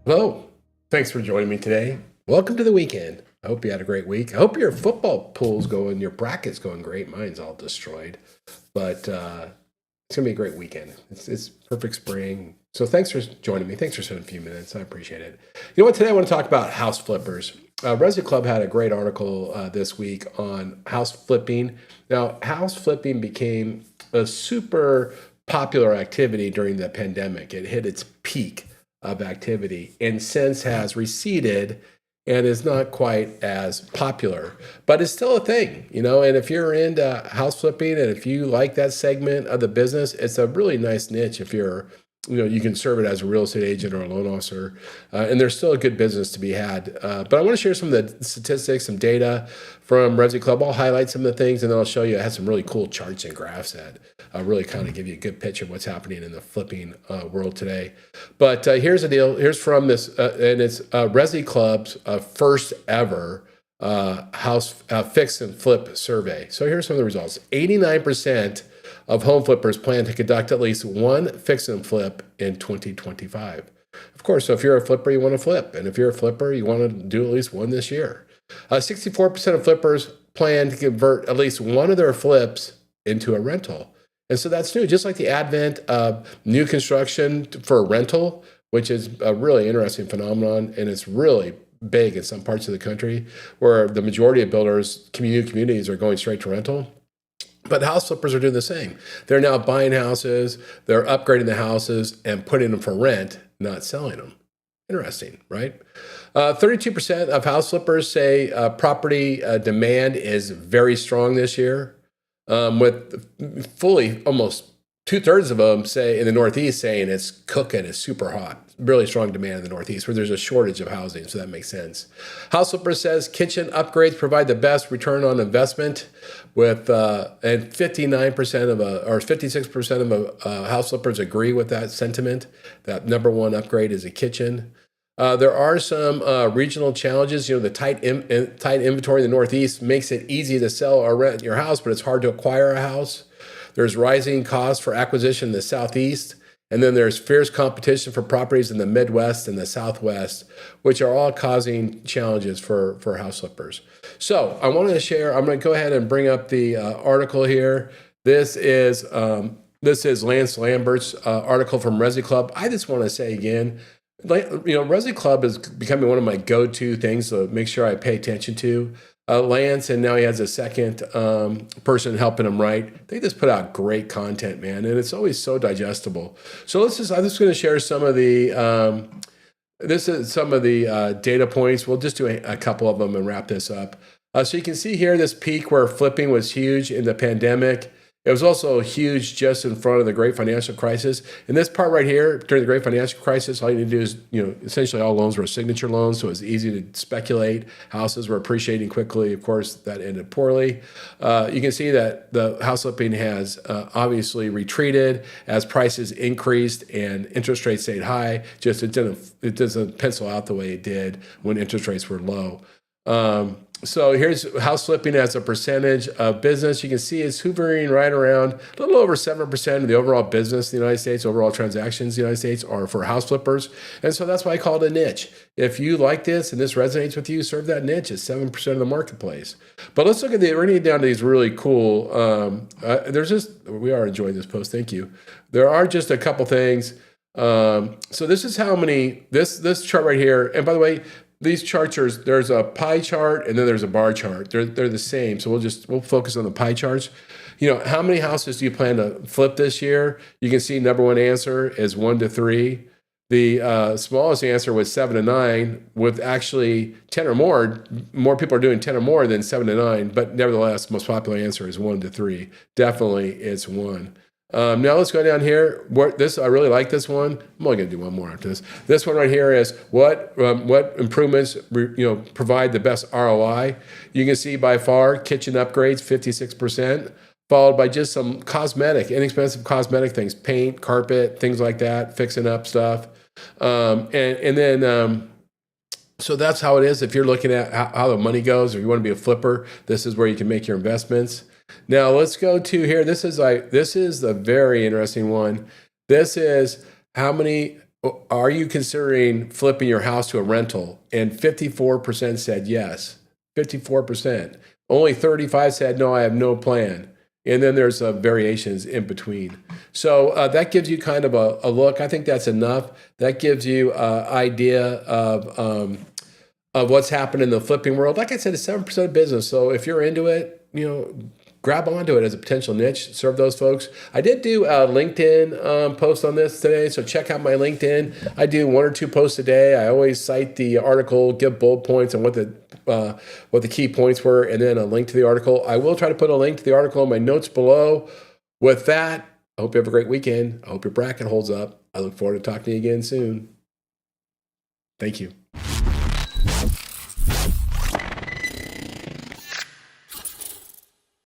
Hello. Thanks for joining me today. Welcome to the weekend. I hope you had a great week. I hope your football pool's going, your bracket's going great. Mine's all destroyed, but it's gonna be a great weekend. It's perfect spring. So thanks for joining me. Thanks for spending a few minutes. I appreciate it. You know what? Today I want to talk about house flippers. ResiClub had a great article this week on house flipping. Now, house flipping became a super popular activity during the pandemic. It hit its peak of activity and since has receded and is not quite as popular, but it's still a thing, and if you're into house flipping and if you like that segment of the business, it's a really nice niche. If you're you can serve it as a real estate agent or a loan officer, and there's still a good business to be had. But I want to share some of the statistics, some data from ResiClub. I'll highlight some of the things, and then I'll show you. I have some really cool charts and graphs that really kind of give you a good picture of what's happening in the flipping world today. But here's the deal. Here's from this, and it's ResiClub's first ever house fix and flip survey. So here's some of the results. 89% of home flippers plan to conduct at least one fix and flip in 2025. Of course, so if you're a flipper, you want to flip. And if you're a flipper, you want to do at least one this year. 64% of flippers plan to convert at least one of their flips into a rental. And so that's new, just like the advent of new construction for a rental, which is a really interesting phenomenon. And it's really big in some parts of the country where the majority of builders, communities are going straight to rental. But house flippers are doing the same. They're now buying houses, they're upgrading the houses and putting them for rent, not selling them. Interesting, right? 32% of house flippers say property demand is very strong this year, with fully almost 2/3 of them say in the Northeast saying it's cooking, it's super hot. Really strong demand in the Northeast where there's a shortage of housing, so that makes sense. House Flipper says kitchen upgrades provide the best return on investment, with and 59% or 56% of house flippers agree with that sentiment. That number one upgrade is a kitchen. There are some regional challenges. The tight inventory in the Northeast makes it easy to sell or rent your house, but it's hard to acquire a house. There's rising costs for acquisition in the Southeast. And then there's fierce competition for properties in the Midwest and the Southwest, which are all causing challenges for house flippers. So I wanted to share, I'm going to go ahead and bring up the article here. This is Lance Lambert's article from ResiClub. I just want to say again, ResiClub is becoming one of my go-to things to make sure I pay attention to. Lance, and now he has a second person helping him write. They just put out great content, man, and it's always so digestible. So I'm just going to share some of the data points. We'll just do a couple of them and wrap this up. So you can see here this peak where flipping was huge in the pandemic. It was also huge just in front of the great financial crisis. And this part right here, during the great financial crisis, all you need to do is, essentially all loans were signature loans, so it was easy to speculate. Houses were appreciating quickly. Of course, that ended poorly. You can see that the house flipping has obviously retreated as prices increased and interest rates stayed high. Just it doesn't pencil out the way it did when interest rates were low. So here's house flipping as a percentage of business. You can see it's hovering right around a little over 7% of the overall business in the United States, overall transactions in the United States are for house flippers. And so that's why I call it a niche. If you like this and this resonates with you, serve that niche. It's 7% of the marketplace. But let's look at we're going to get down to these really cool, we are enjoying this post. Thank you. There are just a couple things. So this is how many, this chart right here. And by the way, these charts there's a pie chart and then there's a bar chart. They're the same. So we'll focus on the pie charts. How many houses do you plan to flip this year? You can see number one answer is 1 to 3. The smallest answer was 7 to 9, with actually 10 or more. More people are doing 10 or more than 7 to 9, but nevertheless, most popular answer is 1 to 3. Definitely, it's 1. Now let's go down here. I really like this one. I'm only going to do one more after this. This one right here is what improvements provide the best ROI. You can see by far kitchen upgrades 56%, followed by just some inexpensive cosmetic things, paint, carpet, things like that, fixing up stuff, and then. So that's how it is. If you're looking at how the money goes, if you want to be a flipper, this is where you can make your investments. Now let's go to here. This is a very interesting one. This is how many are you considering flipping your house to a rental? And 54% said yes. 54%. Only 35 said no, I have no plan. And then there's variations in between. So that gives you kind of a look. I think that's enough. That gives you an idea of what's happening in the flipping world. Like I said, it's 7% of business. So if you're into it, grab onto it as a potential niche, serve those folks. I did do a LinkedIn post on this today, so check out my LinkedIn. I do 1 or 2 posts a day. I always cite the article, give bullet points on what the key points were, and then a link to the article. I will try to put a link to the article in my notes below. With that, I hope you have a great weekend. I hope your bracket holds up. I look forward to talking to you again soon. Thank you.